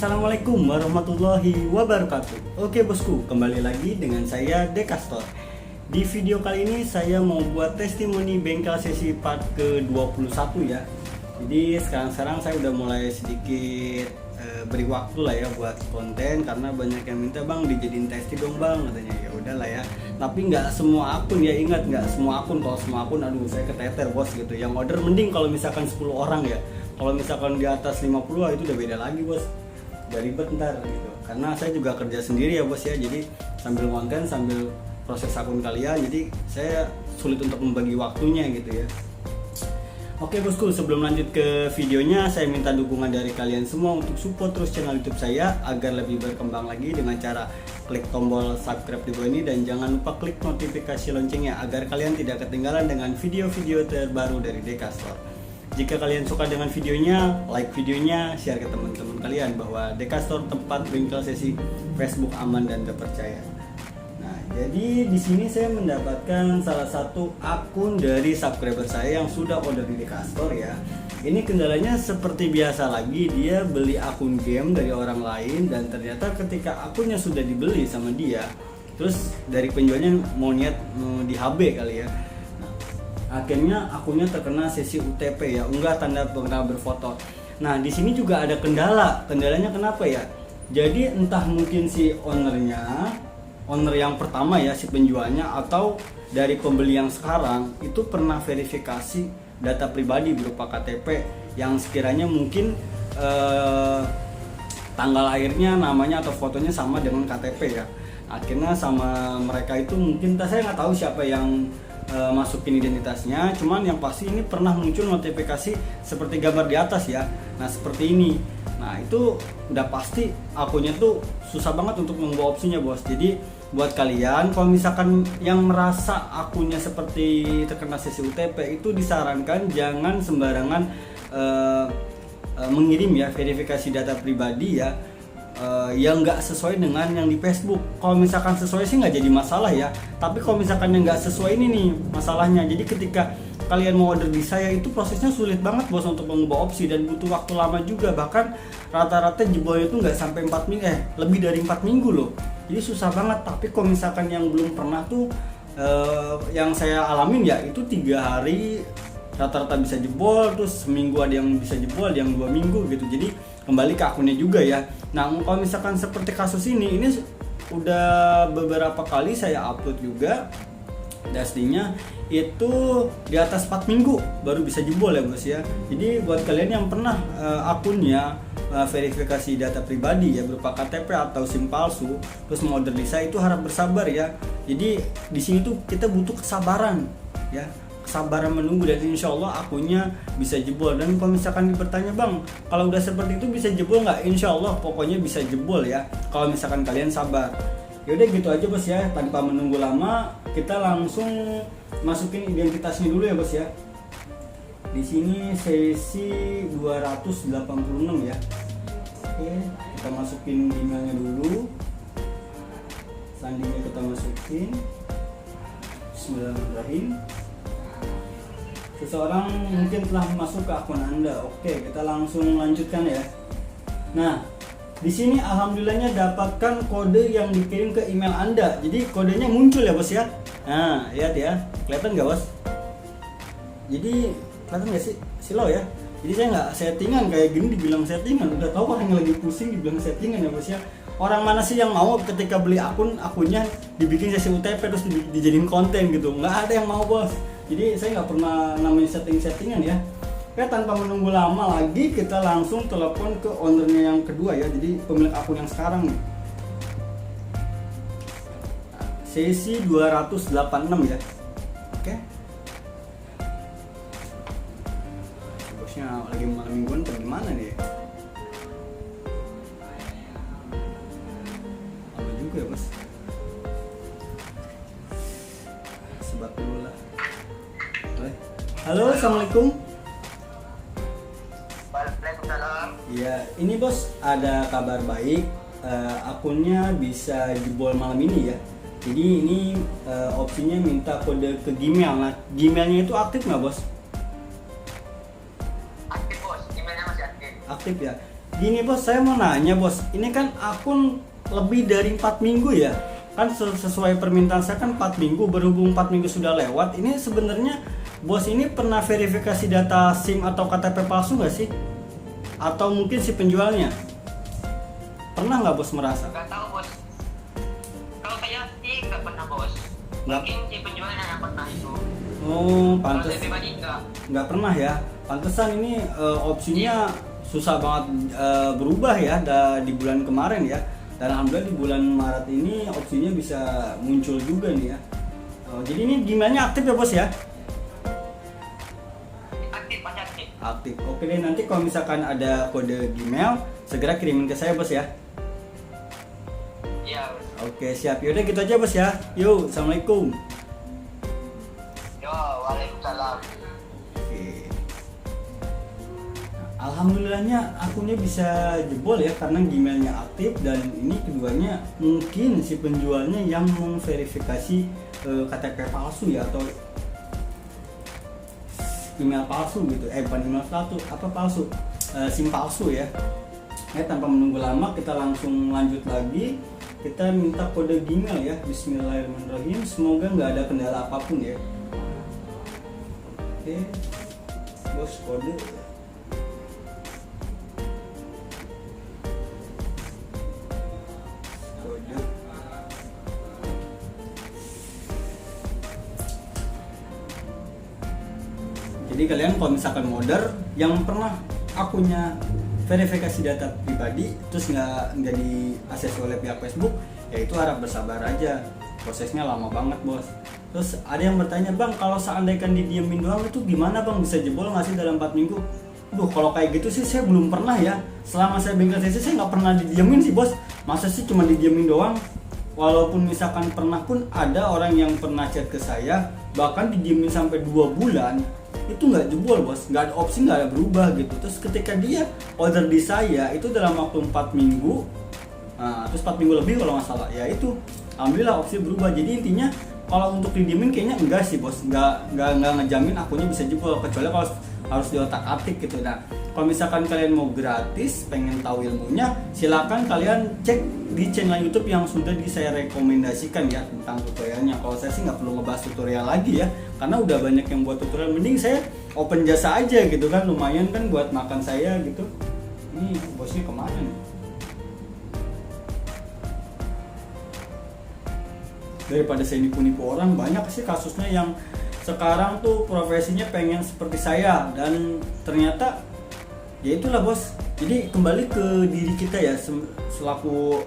Assalamualaikum warahmatullahi wabarakatuh. Oke bosku, kembali lagi dengan saya Dekastor. Di video kali ini saya mau buat testimoni bengkel sesi part ke-21 ya. Jadi sekarang saya udah mulai sedikit beri waktu lah ya buat konten, karena banyak yang minta bang dijadiin testi dong bang, katanya. Ya udahlah ya. Tapi nggak semua akun ya, ingat nggak semua akun. Kalau semua akun aduh saya keteter bos gitu. Yang order mending kalau misalkan 10 orang ya. Kalau misalkan di atas 50 itu udah beda lagi bos. Udah ribet ntar gitu. Karena saya juga kerja sendiri ya bos ya. Jadi sambil konten sambil proses akun kalian, jadi saya sulit untuk membagi waktunya gitu ya. Oke bosku, sebelum lanjut ke videonya, saya minta dukungan dari kalian semua untuk support terus channel YouTube saya agar lebih berkembang lagi dengan cara klik tombol subscribe di bawah ini, dan jangan lupa klik notifikasi loncengnya agar kalian tidak ketinggalan dengan video-video terbaru dari Dekastor. Jika kalian suka dengan videonya, like videonya, share ke teman-teman kalian bahwa Dekastor tempat bengkel sesi Facebook aman dan terpercaya. Nah, jadi di sini saya mendapatkan salah satu akun dari subscriber saya yang sudah order di Dekastor ya. Ini kendalanya seperti biasa lagi, dia beli akun game dari orang lain dan ternyata ketika akunnya sudah dibeli sama dia, terus dari penjualnya mau niat di HB kali ya. Akhirnya akunnya terkena sesi UTP ya, unggah tanda pernah berfoto. Nah di sini juga ada kendala. Kendalanya kenapa ya? Jadi entah mungkin si owner yang pertama ya, si penjualnya, atau dari pembeli yang sekarang itu pernah verifikasi data pribadi berupa KTP yang sekiranya mungkin tanggal lahirnya, namanya atau fotonya sama dengan KTP ya. Akhirnya sama mereka itu mungkin saya nggak tahu siapa yang masukin identitasnya, cuman yang pasti ini pernah muncul notifikasi seperti gambar di atas ya. Nah seperti ini. Nah itu udah pasti akunnya tuh susah banget untuk membawa opsinya bos. Jadi buat kalian kalau misalkan yang merasa akunnya seperti terkena sesi UTP, itu disarankan jangan sembarangan mengirim ya verifikasi data pribadi ya, yang nggak sesuai dengan yang di Facebook. Kalau misalkan sesuai sih nggak jadi masalah ya, tapi kalau misalkan yang nggak sesuai ini nih masalahnya. Jadi ketika kalian mau order di saya itu prosesnya sulit banget bos untuk mengubah opsi dan butuh waktu lama juga. Bahkan rata-rata jebolnya itu nggak sampai 4 minggu, lebih dari 4 minggu loh. Jadi susah banget. Tapi kalau misalkan yang belum pernah tuh, yang saya alamin ya itu 3 hari rata-rata bisa jebol, terus seminggu ada yang bisa jebol, ada yang 2 minggu gitu. Jadi kembali ke akunnya juga ya. Nah kalau misalkan seperti kasus ini udah beberapa kali saya upload juga, testingnya itu di atas 4 minggu baru bisa jebol ya bos ya. Jadi buat kalian yang pernah akunnya verifikasi data pribadi ya berupa KTP atau SIM palsu, terus mau order di saya, itu harap bersabar ya. Jadi di sini tuh kita butuh kesabaran ya, kesabaran menunggu, dan insya Allah akunnya bisa jebol. Dan kalau misalkan bertanya bang, kalau udah seperti itu bisa jebol nggak? Insya Allah pokoknya bisa jebol ya kalau misalkan kalian sabar. Yaudah gitu aja bos ya, tanpa menunggu lama kita langsung masukin identitasnya dulu ya bos ya. Di sini sesi 286 ya. Oke, kita masukin emailnya dulu, sandinya kita masukin. Bismillahirrahmanirrahim. Seseorang mungkin telah masuk ke akun Anda. Oke, kita langsung lanjutkan ya. Nah, di sini alhamdulillahnya dapatkan kode yang dikirim ke email Anda. Jadi kodenya muncul ya bos ya. Nah, lihat ya. Kelihatan nggak bos? Jadi kelihatan nggak sih? Silau ya. Jadi saya nggak settingan kayak gini dibilang settingan. Udah tahu orang yang lagi pusing dibilang settingan ya bos ya. Orang mana sih yang mau ketika beli akunnya dibikin sesi UTP terus dijadiin konten gitu? Nggak ada yang mau bos. Jadi saya nggak pernah namanya settingan ya. Oke, tanpa menunggu lama lagi kita langsung telepon ke ownernya yang kedua ya. Jadi pemilik akun yang sekarang nih. Sesi 286 ya. Oke. Bosnya lagi malam mingguan atau gimana nih? Lama juga ya bos. Sebat dulu lah. Halo, assalamualaikum. Waalaikumsalam. Ya, ini bos ada kabar baik, akunnya bisa jebol malam ini ya. Jadi ini opsinya minta kode ke Gmail. Nah, Gmailnya itu aktif nggak bos? Aktif bos, emailnya masih aktif. Aktif ya. Gini bos, saya mau nanya bos, ini kan akun lebih dari 4 minggu ya, kan sesuai permintaan saya kan 4 minggu, berhubung 4 minggu sudah lewat, ini sebenarnya bos ini pernah verifikasi data SIM atau KTP palsu nggak sih? Atau mungkin si penjualnya? Pernah nggak bos merasa? Nggak tahu bos. Kalau saya sih nggak pernah bos. Nggak. Mungkin si penjualnya yang pernah itu. Oh, Kalau pantes. saya pribadi Nggak pernah ya. Pantesan ini opsinya susah banget berubah ya di bulan kemarin ya. Dan alhamdulillah di bulan Maret ini opsinya bisa muncul juga nih ya. Jadi ini Gmailnya aktif ya bos ya? aktif, masih aktif. Aktif. Oke deh, nanti kalau misalkan ada kode Gmail segera kirimin ke saya bos ya. Iya. Oke siap. Yaudah gitu aja bos ya. Yuk, assalamualaikum. Yo, waalaikumsalam. Oke. Alhamdulillahnya akunnya bisa jebol ya karena Gmailnya aktif, dan ini keduanya mungkin si penjualnya yang memverifikasi KTP palsu ya, atau email palsu gitu. Bukan email palsu, apa palsu? SIM palsu ya. Tanpa menunggu lama kita langsung lanjut lagi. Kita minta kode Gmail ya. Bismillahirrahmanirrahim. Semoga nggak ada kendala apapun ya. Oke, bos kode. Kode. Jadi kalian kalau misalkan modder yang pernah akunnya verifikasi data pribadi terus nggak diakses oleh pihak Facebook, ya itu harap bersabar aja, prosesnya lama banget bos. Terus ada yang bertanya, bang kalau seandainya didiemin doang itu gimana bang, bisa jebol nggak sih dalam 4 minggu? Duh, kalau kayak gitu sih saya belum pernah ya, selama saya bengkel CC saya nggak pernah didiemin sih bos. Masa sih cuma didiemin doang? Walaupun misalkan pernah pun ada orang yang pernah chat ke saya bahkan didiemin sampai 2 bulan itu nggak jebol bos, nggak ada opsi, nggak ada berubah gitu. Terus ketika dia order di saya itu dalam waktu 4 minggu, nah, terus 4 minggu lebih kalau nggak salah, ya itu alhamdulillah opsi berubah. Jadi intinya kalau untuk didiemin kayaknya enggak sih bos, nggak ngejamin akunnya bisa jebol, kecuali kalau harus diotak-atik gitu. Nah kalau misalkan kalian mau gratis, pengen tahu ilmunya, silakan kalian cek di channel YouTube yang sudah saya rekomendasikan ya tentang tutorialnya. Kalau saya sih nggak perlu ngebahas tutorial lagi ya, karena udah banyak yang buat tutorial. Mending saya open jasa aja gitu kan, lumayan kan buat makan saya gitu. Ini bosnya kemana nih? Daripada saya nipu-nipu orang, banyak sih kasusnya yang sekarang tuh profesinya pengen seperti saya, dan ternyata ya itulah bos. Jadi kembali ke diri kita ya, selaku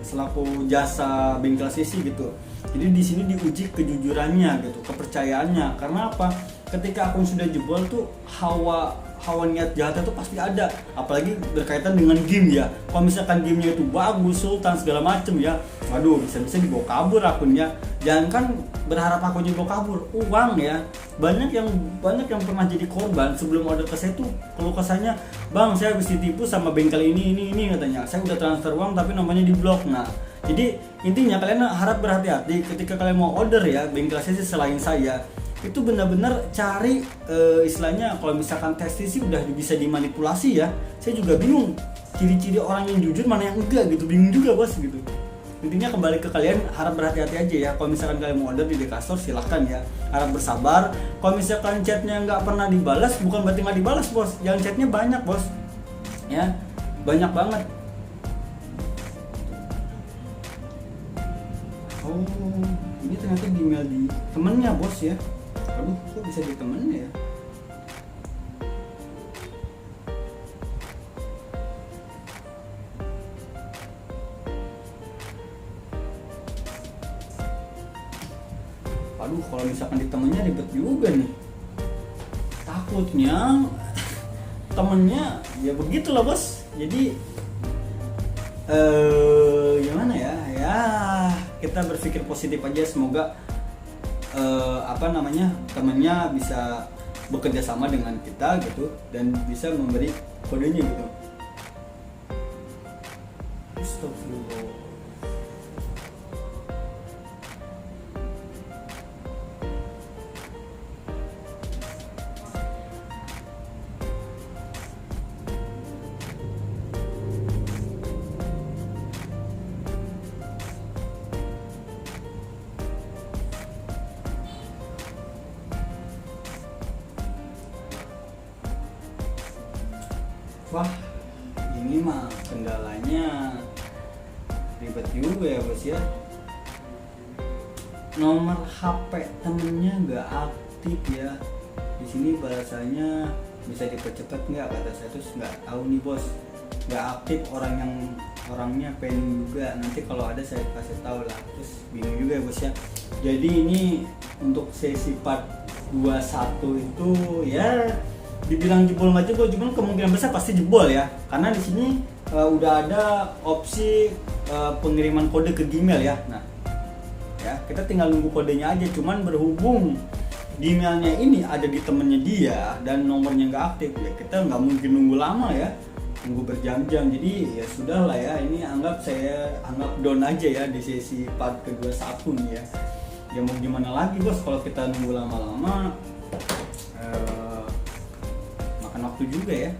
selaku jasa bengkel CC gitu. Jadi di sini diuji kejujurannya gitu, kepercayaannya. Karena apa? Ketika akun sudah jebol tuh hawa niat jahatnya tuh pasti ada, apalagi berkaitan dengan game ya. Kalau misalkan gamenya itu bagus, sultan segala macem ya, waduh bisa-bisa dibawa kabur akunnya. Jangan kan berharap akunnya dibawa kabur, uang ya. Banyak yang pernah jadi korban sebelum order ke saya tuh kalau kesannya, bang saya habis ditipu sama bengkel ini katanya, saya udah transfer uang tapi namanya diblok. Nah jadi intinya kalian harap berhati-hati ketika kalian mau order ya bengkel saya selain saya. Itu benar-benar cari istilahnya, kalau misalkan testing sih udah bisa dimanipulasi ya. Saya juga bingung ciri-ciri orang yang jujur mana yang enggak gitu, bingung juga bos gitu. Intinya kembali ke kalian, harap berhati-hati aja ya. Kalau misalkan kalian mau order di Dekastor silahkan ya, harap bersabar. Kalau misalkan chatnya nggak pernah dibalas, bukan berarti nggak dibalas bos, yang chatnya banyak bos ya, banyak banget. Oh ini ternyata email di temennya bos ya. Aduh, kok bisa di temennya ya? Aduh, kalau misalkan di temennya ribet juga nih. Takutnya temennya ya begitulah bos. Jadi gimana ya? Ya kita berpikir positif aja, semoga temannya bisa bekerja sama dengan kita gitu dan bisa memberi kodenya gitu. Astagfirullah. Wah, ini mah kendalanya ribet juga ya bos ya. Nomor HP temennya nggak aktif ya. Di sini bahasanya bisa dipercepat nggak, kata saya, terus nggak tahu nih bos, nggak aktif orangnya pending juga. Nanti kalau ada saya kasih tahu lah. Terus bingung juga ya bos ya. Jadi ini untuk sesi part 21 itu ya dibilang jebol nggak jebol, cuman kemungkinan besar pasti jebol ya, karena di sini udah ada opsi pengiriman kode ke Gmail ya. Nah ya, kita tinggal nunggu kodenya aja. Cuman berhubung Gmailnya ini ada di temennya dia dan nomornya nggak aktif ya, kita nggak mungkin nunggu lama ya, nunggu berjam-jam. Jadi ya sudah lah ya, ini saya anggap down aja ya di sesi part ke-21 nih ya. Ya mau gimana lagi bos, kalau kita nunggu lama-lama makan waktu juga ya.